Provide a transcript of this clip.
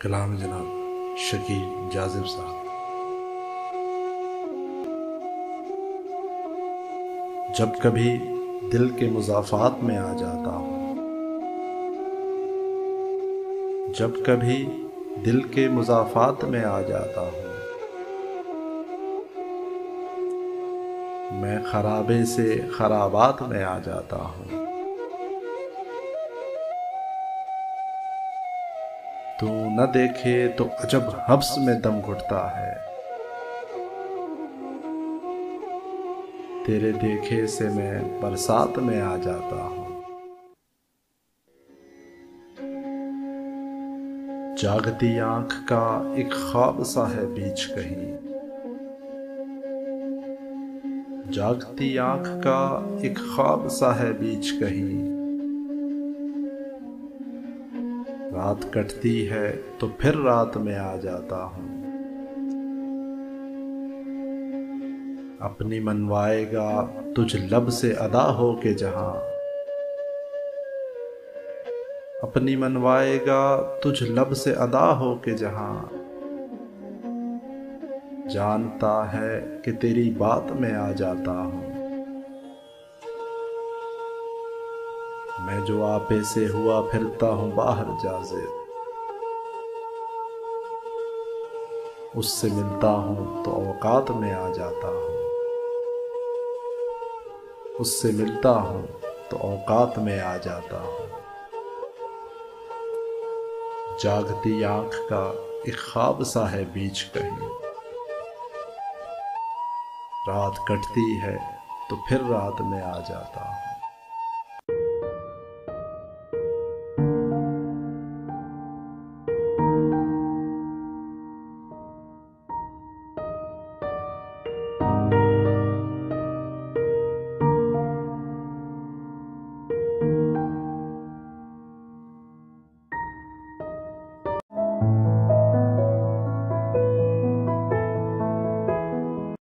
कलाम जनाब शकील जाज़िब साहब। जब कभी दिल के मुज़ाफ़ात में आ जाता हूँ, जब कभी दिल के मुज़ाफ़ात में आ जाता हूँ, मैं खराबे से खराबात में आ जाता हूँ। तू न देखे तो अजब हब्स में दम घुटता है, तेरे देखे से मैं बरसात में आ जाता हूँ। जागती आँख का एक ख्वाब सा है बीच कहीं, जागती आँख का एक ख्वाब सा है बीच कहीं। रात कटती है तो फिर रात में आ जाता हूँ। अपनी मनवाएगा तुझ लब से अदा हो के जहां, अपनी मनवाएगा तुझ लब से अदा हो के जहां। जानता है कि तेरी बात में आ जाता हूँ। मैं जो आपे से हुआ फिरता हूँ बाहर जाज़िब, उससे मिलता हूँ तो औकात में आ जाता हूँ। उससे मिलता हूँ तो औकात में आ जाता हूँ। जागती आँख का एक ख्वाब सा है बीच कहीं, रात कटती है तो फिर रात में आ जाता हूँ।